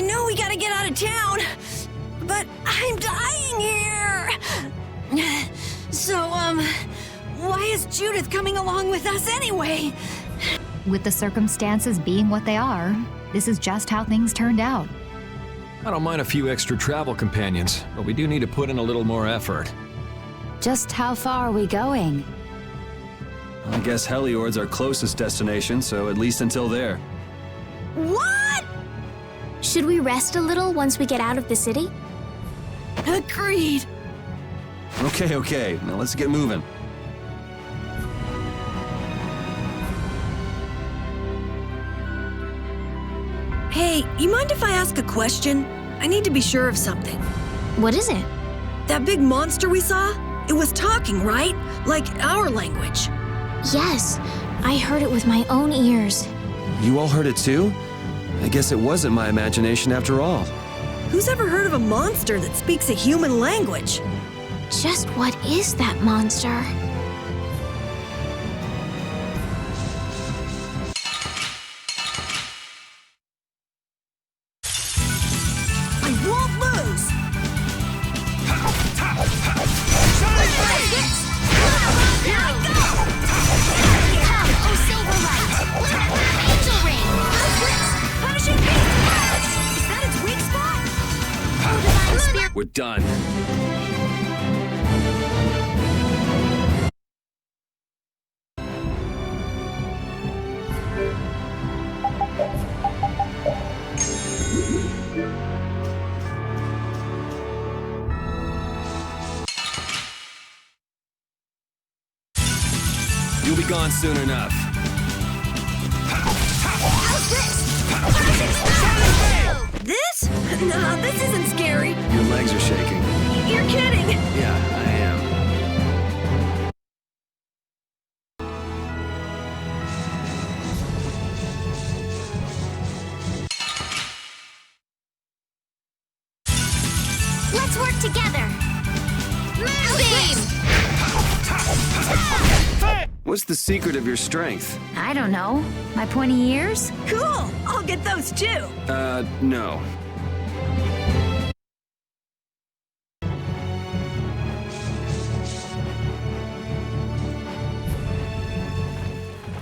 know we gotta get out of town, but I'm dying here. So, why is Judith coming along with us anyway? With the circumstances being what they are, this is just how things turned out. I don't mind a few extra travel companions, but we do need to put in a little more effort. Just how far are we going? I guess Heliord's our closest destination, so at least until there. What? Should we rest a little once we get out of the city? Agreed. Okay, now let's get moving. Hey, you mind if I ask a question? I need to be sure of something. What is it? That big monster we saw? It was talking, right? Like our language. Yes, I heard it with my own ears. You all heard it too? I guess it wasn't my imagination after all. Who's ever heard of a monster that speaks a human language? Just what is that monster? I won't lose! Here I go! Come, oh Silverlight! Angel Ring! Punishing beast! Is that its weak spot? Oh Divine Spirit! We're done. You'll be gone soon enough. How's this? This? Nah, this isn't scary. Your legs are shaking. You're kidding. Yeah, I am. Let's work together! Moonbeam! What's the secret of your strength? I don't know. My pointy ears? Cool. I'll get those too. No.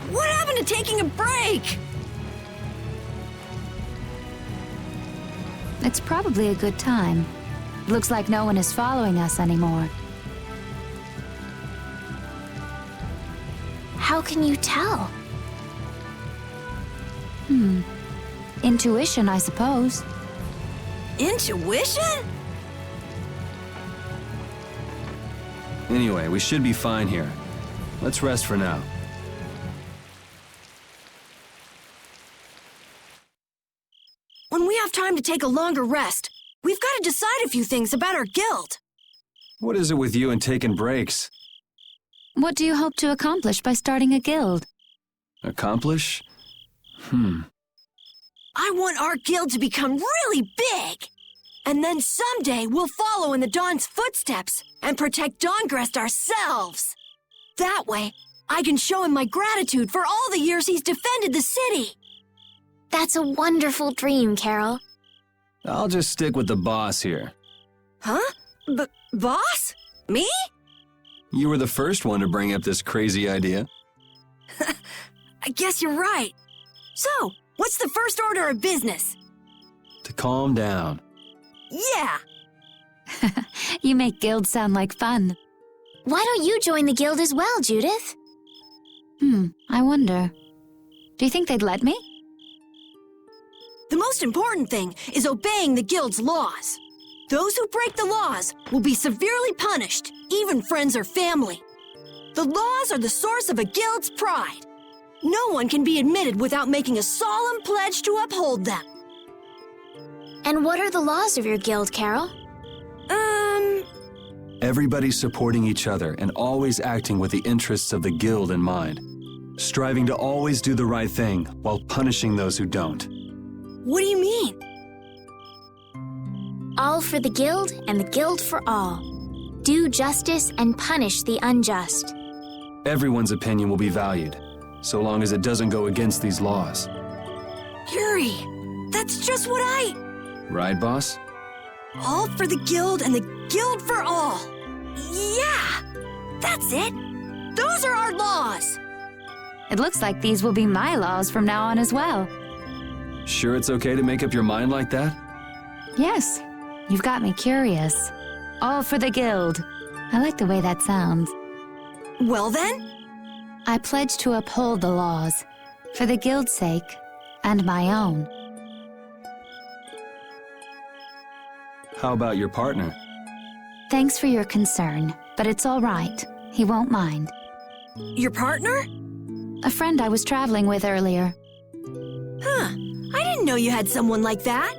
What happened to taking a break? It's probably a good time. Looks like no one is following us anymore. How can you tell? Intuition, I suppose. Intuition? Anyway, we should be fine here. Let's rest for now. When we have time to take a longer rest, we've got to decide a few things about our guild. What is it with you and taking breaks? What do you hope to accomplish by starting a guild? Accomplish? I want our guild to become really big. And then someday we'll follow in the Dawn's footsteps and protect Dawngrest ourselves. That way, I can show him my gratitude for all the years he's defended the city. That's a wonderful dream, Carol. I'll just stick with the boss here. Huh? Boss? Me? You were the first one to bring up this crazy idea. I guess you're right. So, what's the first order of business? To calm down. Yeah! You make guilds sound like fun. Why don't you join the guild as well, Judith? I wonder. Do you think they'd let me? The most important thing is obeying the guild's laws. Those who break the laws will be severely punished, even friends or family. The laws are the source of a guild's pride. No one can be admitted without making a solemn pledge to uphold them. And what are the laws of your guild, Carol? Everybody supporting each other and always acting with the interests of the guild in mind. Striving to always do the right thing while punishing those who don't. What do you mean? All for the guild and the guild for all. Do justice and punish the unjust. Everyone's opinion will be valued, so long as it doesn't go against these laws. Yuri, that's just what Right, boss? All for the guild and the guild for all. Yeah, that's it. Those are our laws. It looks like these will be my laws from now on as well. Sure it's okay to make up your mind like that? Yes, you've got me curious. All for the guild. I like the way that sounds. Well then, I pledge to uphold the laws, for the guild's sake, and my own. How about your partner? Thanks for your concern, but it's all right. He won't mind. your partner? A friend I was traveling with earlier. Huh, I didn't know you had someone like that.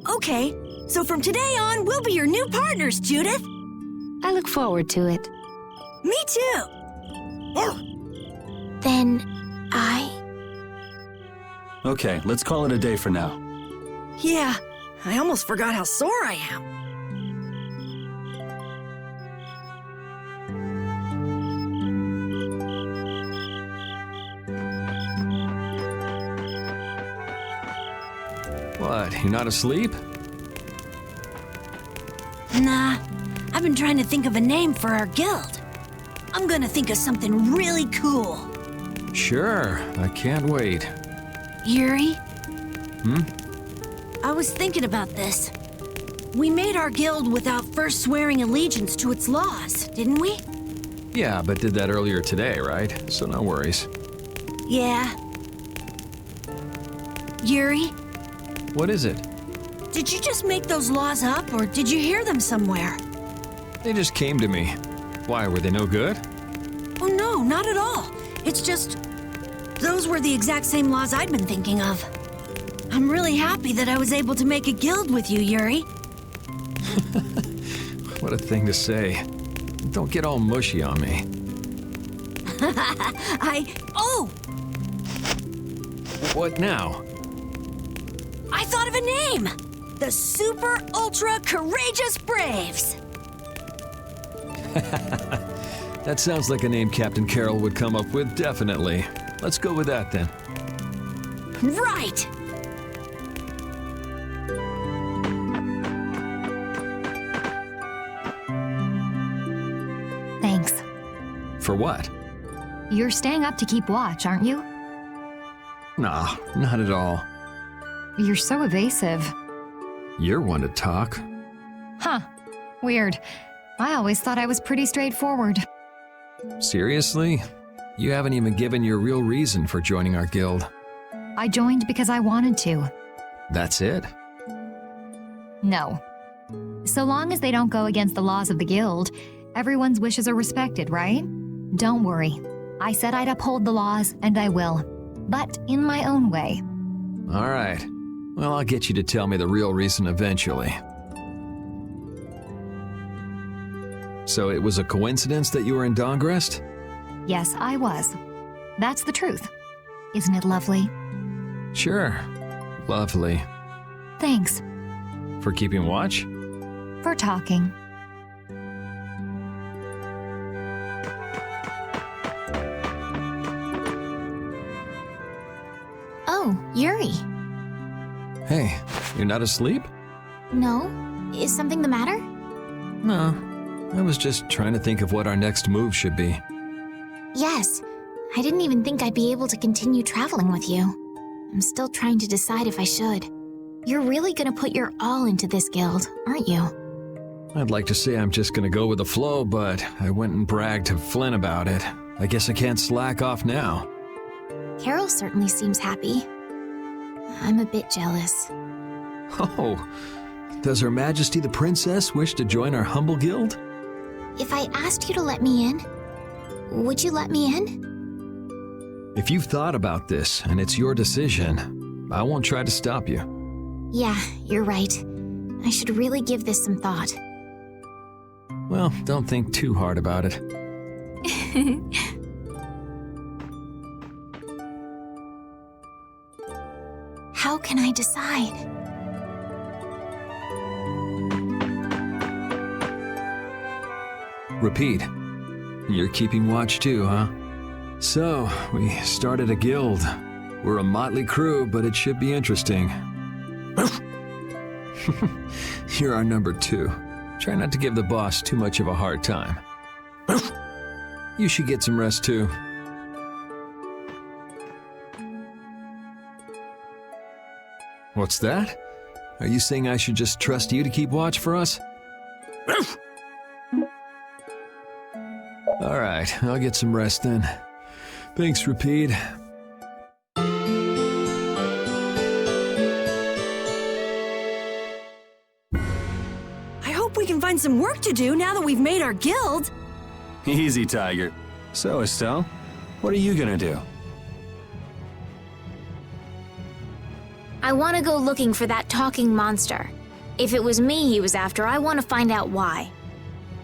Okay, so from today on, we'll be your new partners, Judith. I look forward to it. Me too. Then I... Okay, let's call it a day for now. Yeah, I almost forgot how sore I am. What, you're not asleep? Nah, I've been trying to think of a name for our guild. I'm gonna think of something really cool. Sure, I can't wait. Yuri? I was thinking about this. We made our guild without first swearing allegiance to its laws, didn't we? Yeah, but did that earlier today, right? So no worries. Yeah. Yuri, What is it? did you just make those laws up, or did you hear them somewhere? They just came to me. Why, were they no good? Oh no, not at all. It's just... those were the exact same laws I'd been thinking of. I'm really happy that I was able to make a guild with you, Yuri. What a thing to say. Don't get all mushy on me. Oh! What now? I thought of a name! The Super Ultra Courageous Braves! That sounds like a name Captain Carroll would come up with, definitely. Let's go with that then. Right! Thanks. For what? You're staying up to keep watch, aren't you? Nah, not at all. You're so evasive. You're one to talk. Huh. Weird. I always thought I was pretty straightforward. Seriously? You haven't even given your real reason for joining our guild. I joined because I wanted to. That's it? No. So long as they don't go against the laws of the guild, everyone's wishes are respected, right? Don't worry. I said I'd uphold the laws, and I will. But in my own way. All right. Well, I'll get you to tell me the real reason eventually. So it was a coincidence that you were in Dawngrest? Yes, I was. That's the truth. Isn't it lovely? Sure. Lovely. Thanks For keeping watch? for talking. Oh, Yuri. Hey, you're not asleep? No? Is something the matter? No. I was just trying to think of what our next move should be. Yes. I didn't even think I'd be able to continue traveling with you. I'm still trying to decide if I should. You're really gonna put your all into this guild, aren't you? I'd like to say I'm just gonna go with the flow, but I went and bragged to Flynn about it. I guess I can't slack off now. Carol certainly seems happy. I'm a bit jealous. Oh, does Her Majesty the Princess wish to join our humble guild? If I asked you to let me in, would you let me in? If you've thought about this and it's your decision, I won't try to stop you. Yeah, you're right. I should really give this some thought. Well, don't think too hard about it. How can I decide? Repeat. You're keeping watch too, huh? So, we started a guild. We're a motley crew, but it should be interesting. You're our number 2. Try not to give the boss too much of a hard time. You should get some rest too. What's that? Are you saying I should just trust you to keep watch for us? All right, I'll get some rest then. Thanks, Rapide. I hope we can find some work to do now that we've made our guild. Easy, Tiger. So, Estelle, what are you gonna do? I want to go looking for that talking monster. If it was me he was after, I want to find out why.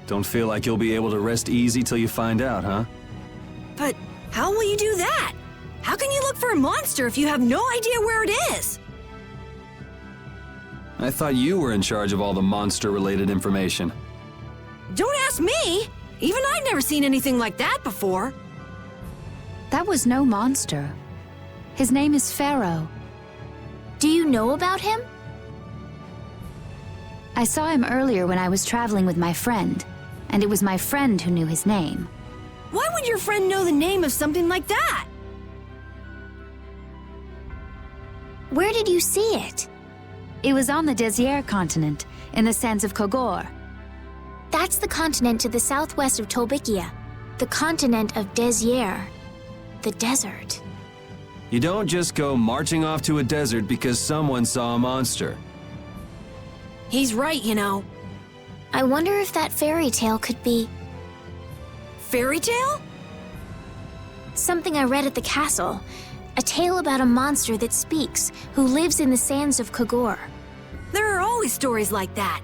Don't feel like you'll be able to rest easy till you find out, huh? But how will you do that? How can you look for a monster if you have no idea where it is? I thought you were in charge of all the monster-related information. Don't ask me! Even I've never seen anything like that before. That was no monster. His name is Pharaoh. Do you know about him? I saw him earlier when I was traveling with my friend, and it was my friend who knew his name. Why would your friend know the name of something like that? Where did you see it? It was on the Désert continent, in the sands of Kogor. That's the continent to the southwest of Tolbikia. The continent of Désert. The desert. You don't just go marching off to a desert because someone saw a monster. He's right, you know. I wonder if that fairy tale could be Fairy tale? something I read at the castle. A tale about a monster that speaks, who lives in the sands of Kogor. There are always stories like that.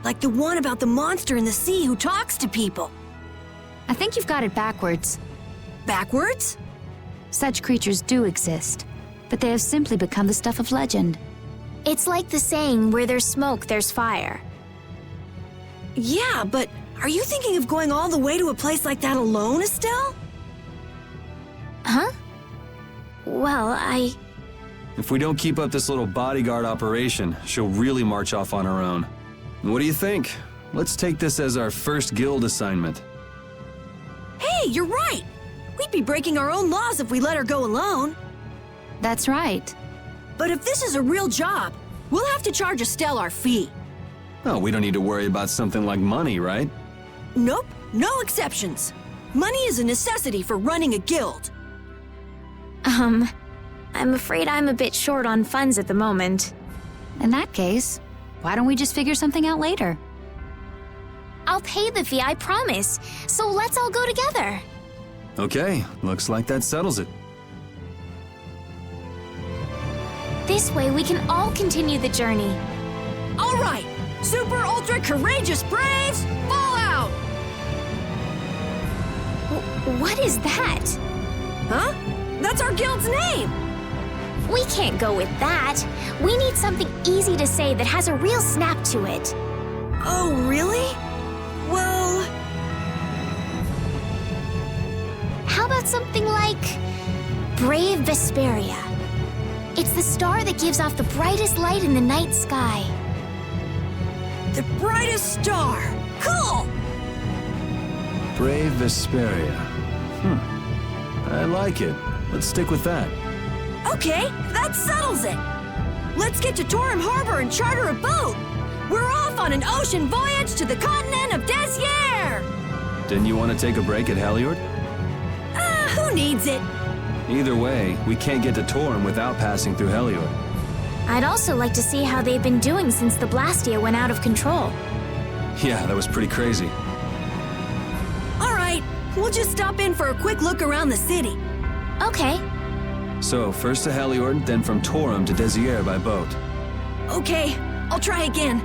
Like the one about the monster in the sea who talks to people. I think you've got it backwards. Backwards? Such creatures do exist, but they have simply become the stuff of legend. It's like the saying, where there's smoke, there's fire. Yeah, but are you thinking of going all the way to a place like that alone, Estelle? Huh? Well, If we don't keep up this little bodyguard operation, she'll really march off on her own. What do you think? Let's take this as our first guild assignment. Hey, you're right! We'd be breaking our own laws if we let her go alone. That's right. But if this is a real job, we'll have to charge Estelle our fee. Oh, we don't need to worry about something like money, right? Nope, no exceptions. Money is a necessity for running a guild. I'm afraid I'm a bit short on funds at the moment. In that case, why don't we just figure something out later? I'll pay the fee, I promise. So let's all go together. Okay, looks like that settles it. This way we can all continue the journey. All right, super ultra courageous braves, fall out! What is that? Huh? That's our guild's name! We can't go with that. We need something easy to say that has a real snap to it. Oh, really? Well... How about something like Brave Vesperia? It's the star that gives off the brightest light in the night sky. The brightest star! Cool! Brave Vesperia. I like it. Let's stick with that. Okay, that settles it! Let's get to Torim Harbor and charter a boat! We're off on an ocean voyage to the continent of Désert! Didn't you want to take a break at Heliord? Who needs it? Either way, we can't get to Torim without passing through Heliord. I'd also like to see how they've been doing since the blastia went out of control. Yeah, that was pretty crazy. All right, we'll just stop in for a quick look around the city. Okay. So, first to Heliord, then from Torim to Désert by boat. Okay, I'll try again.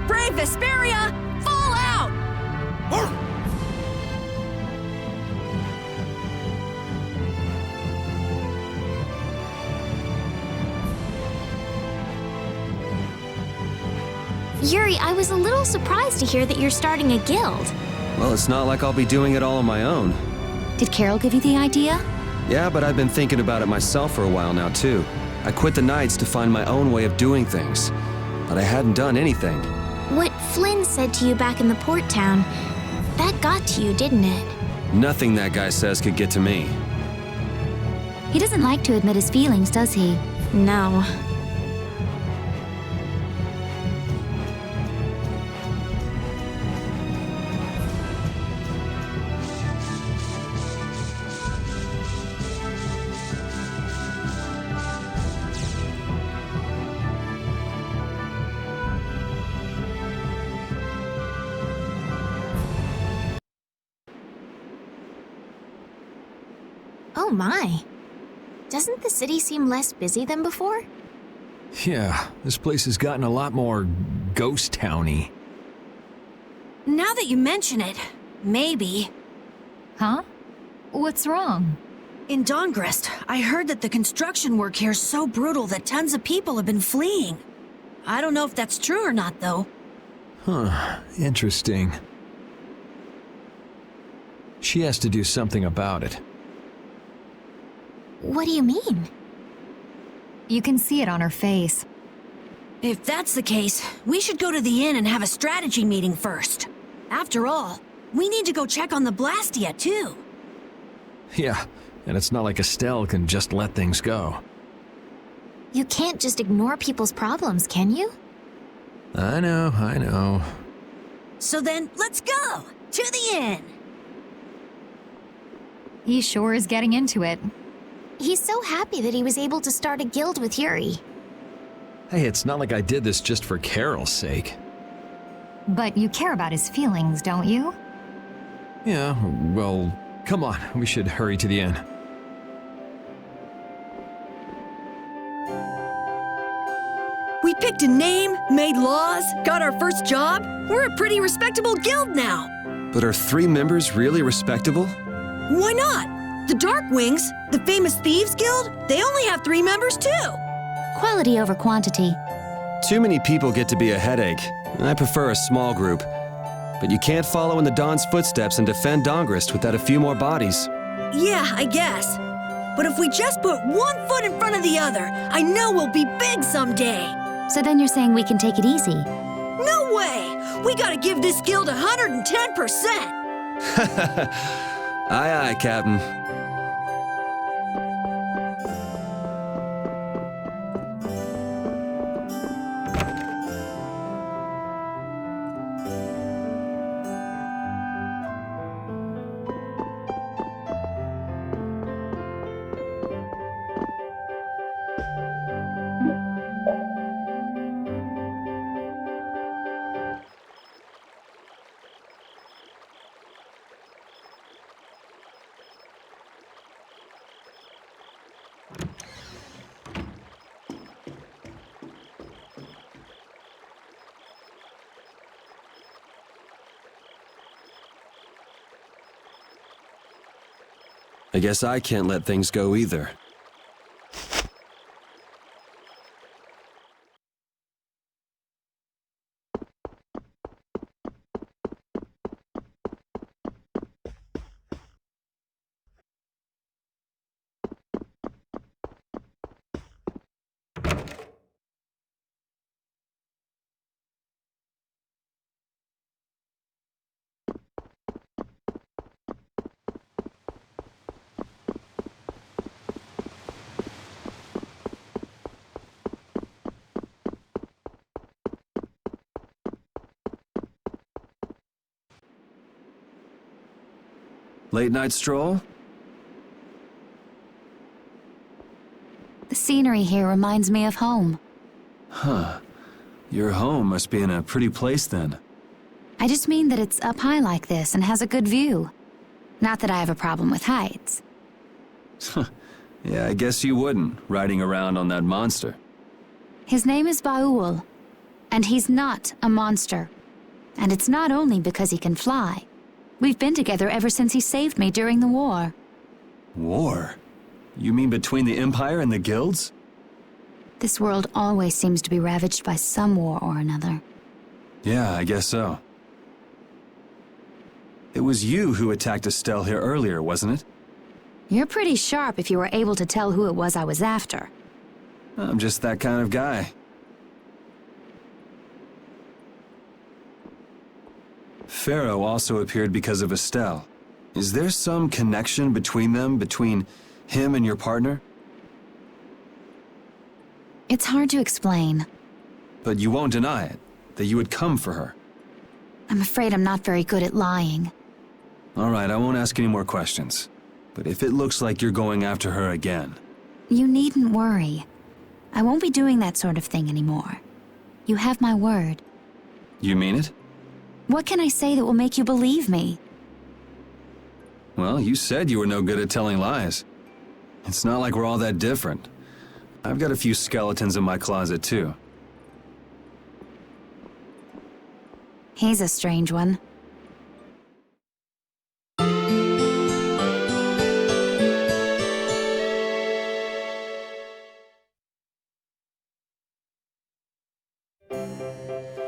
Brave Vesperia, fall out! Yuri, I was a little surprised to hear that you're starting a guild. Well, it's not like I'll be doing it all on my own. Did Carol give you the idea? Yeah, but I've been thinking about it myself for a while now, too. I quit the Knights to find my own way of doing things. but I hadn't done anything. What Flynn said to you back in the port town, that got to you, didn't it? Nothing that guy says could get to me. He doesn't like to admit his feelings, does he? No. Oh my. Doesn't the city seem less busy than before? Yeah, this place has gotten a lot more ghost towny. Now that you mention it, maybe. Huh? What's wrong? In Dongrest, I heard that the construction work here is so brutal that tons of people have been fleeing. I don't know if that's true or not, though. Huh, interesting. She has to do something about it. What do you mean? You can see it on her face. If that's the case, we should go to the inn and have a strategy meeting first. After all, we need to go check on the blastia, too. Yeah, and it's not like Estelle can just let things go. You can't just ignore people's problems, can you? I know. So then, let's go! To the inn! He sure is getting into it. He's so happy that he was able to start a guild with Yuri. Hey, it's not like I did this just for Carol's sake. But you care about his feelings, don't you? Yeah, well, come on, we should hurry to the inn. We picked a name, made laws, got our first job. We're a pretty respectable guild now. But are 3 members really respectable? Why not? The Darkwings, the famous thieves guild, they only have 3 members too. Quality over quantity. Too many people get to be a headache, and I prefer a small group. But you can't follow in the Dawn's footsteps and defend Dongrest without a few more bodies. Yeah, I guess. But if we just put one foot in front of the other, I know we'll be big someday. So then you're saying we can take it easy? No way! We gotta give this guild 110%! Aye, Captain. I guess I can't let things go either. Late night stroll? The scenery here reminds me of home. Huh. Your home must be in a pretty place then. I just mean that it's up high like this and has a good view. Not that I have a problem with heights. Yeah, I guess you wouldn't, riding around on that monster. His name is Baul, and he's not a monster. And it's not only because he can fly. We've been together ever since he saved me during the war. War? You mean between the Empire and the guilds? This world always seems to be ravaged by some war or another. Yeah, I guess so. It was you who attacked Estelle here earlier, wasn't it? You're pretty sharp if you were able to tell who it was I was after. I'm just that kind of guy. Pharaoh also appeared because of Estelle. Is there some connection between them, between him and your partner? It's hard to explain. But you won't deny it, that you would come for her. I'm afraid I'm not very good at lying. All right, I won't ask any more questions. But if it looks like you're going after her again... You needn't worry. I won't be doing that sort of thing anymore. You have my word. You mean it? What can I say that will make you believe me? Well, you said you were no good at telling lies. It's not like we're all that different. I've got a few skeletons in my closet, too. He's a strange one.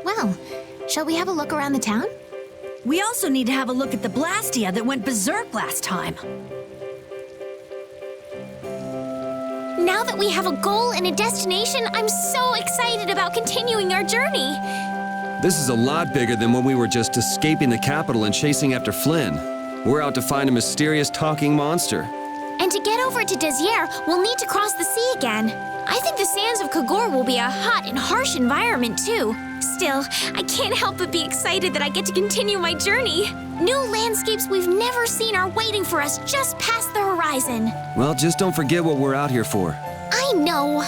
Well, shall we have a look around the town? We also need to have a look at the blastia that went berserk last time. Now that we have a goal and a destination, I'm so excited about continuing our journey. This is a lot bigger than when we were just escaping the capital and chasing after Flynn. We're out to find a mysterious talking monster. And to get over to Desire, we'll need to cross the sea again. I think the sands of Kagor will be a hot and harsh environment, too. Still, I can't help but be excited that I get to continue my journey. New landscapes we've never seen are waiting for us just past the horizon. Well, just don't forget what we're out here for. I know.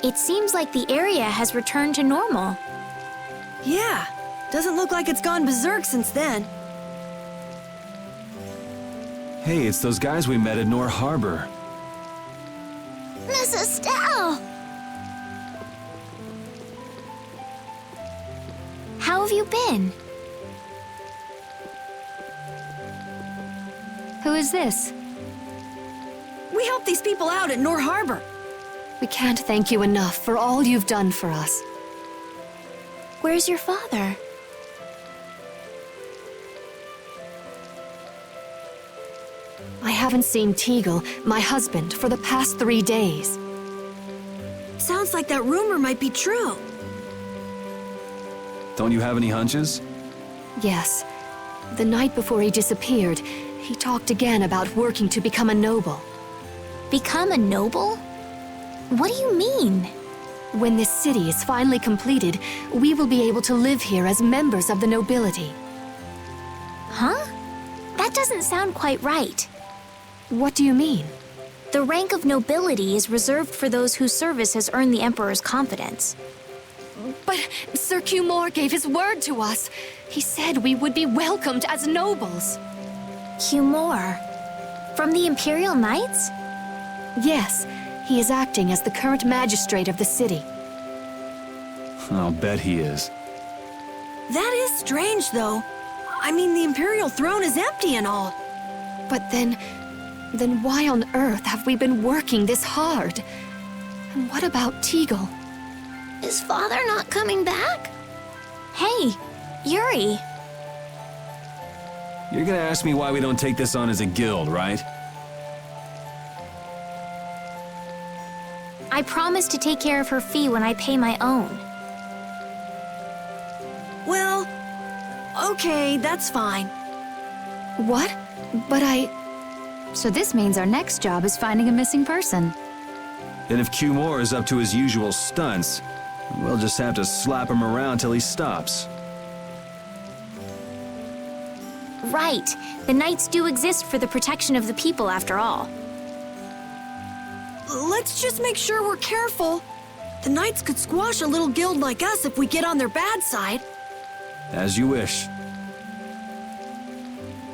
It seems like the area has returned to normal. Yeah, doesn't look like it's gone berserk since then. Hey, it's those guys we met at Nor Harbor. Miss Estelle! How have you been? Who is this? We helped these people out at Nor Harbor. We can't thank you enough for all you've done for us. Where's your father? I haven't seen Teagle, my husband, for the past 3 days. Sounds like that rumor might be true. Don't you have any hunches? Yes. The night before he disappeared, he talked again about working to become a noble. Become a noble? What do you mean? When this city is finally completed, we will be able to live here as members of the nobility. Huh? That doesn't sound quite right. What do you mean? The rank of nobility is reserved for those whose service has earned the Emperor's confidence. But Sir Cumore gave his word to us. He said we would be welcomed as nobles. Cumore? From the Imperial Knights? Yes, he is acting as the current magistrate of the city. I'll bet he is. That is strange, though. I mean, the Imperial throne is empty and all. But then why on earth have we been working this hard? And what about Teagle? Is father not coming back? Hey, Yuri. You're gonna ask me why we don't take this on as a guild, right? I promise to take care of her fee when I pay my own. Well, okay, that's fine. What? But So this means our next job is finding a missing person. And if Cumore is up to his usual stunts, we'll just have to slap him around till he stops. Right. The Knights do exist for the protection of the people, after all. Let's just make sure we're careful. The Knights could squash a little guild like us if we get on their bad side. As you wish.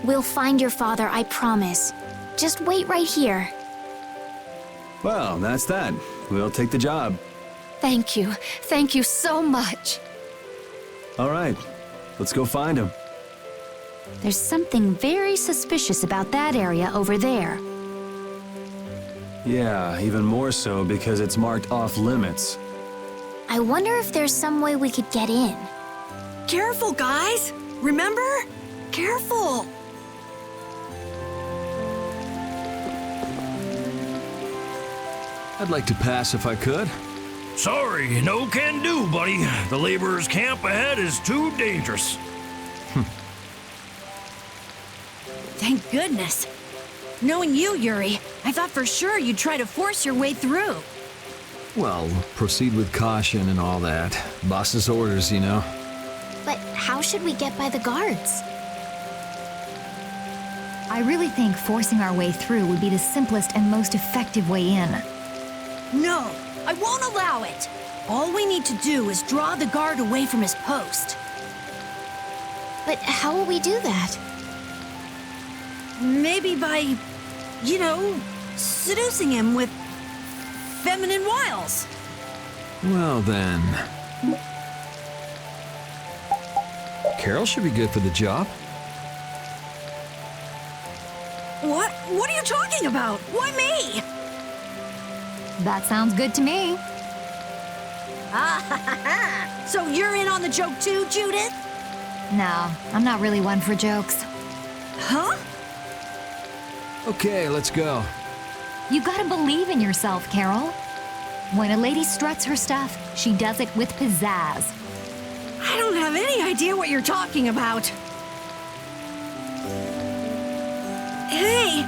We'll find your father, I promise. Just wait right here. Well, that's that. We'll take the job. thank you. Thank you so much. All right, let's go find him. There's something very suspicious about that area over there. Yeah, even more so because it's marked off limits. I wonder if there's some way we could get in. Careful, guys! Remember? Careful! I'd like to pass if I could. Sorry, no can do, buddy. The laborers' camp ahead is too dangerous. Thank goodness. Knowing you, Yuri, I thought for sure you'd try to force your way through. Well, proceed with caution and all that. Boss's orders, you know. But how should we get by the guards? I really think forcing our way through would be the simplest and most effective way in. No, I won't allow it. All we need to do is draw the guard away from his post. But how will we do that? Maybe by, you know, seducing him with feminine wiles. Well then... Carol should be good for the job. What? What are you talking about? Why me? That sounds good to me. So you're in on the joke too, Judith? No, I'm not really one for jokes. Huh? Okay, let's go. You gotta believe in yourself, Carol. When a lady struts her stuff, she does it with pizzazz. I don't have any idea what you're talking about. Hey,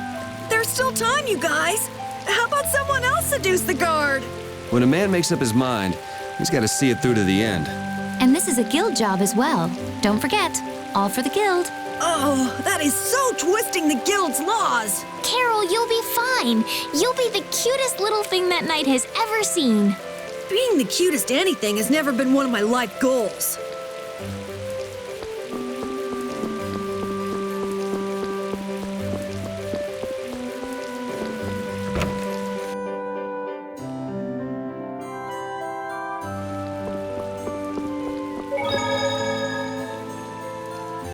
there's still time, you guys. How about someone else seduce the guard? When a man makes up his mind, he's got to see it through to the end. And this is a guild job as well. Don't forget, all for the guild. Oh, that is so twisting the guild's laws. Carol, you'll be fine. You'll be the cutest little thing that knight has ever seen. Being the cutest anything has never been one of my life goals.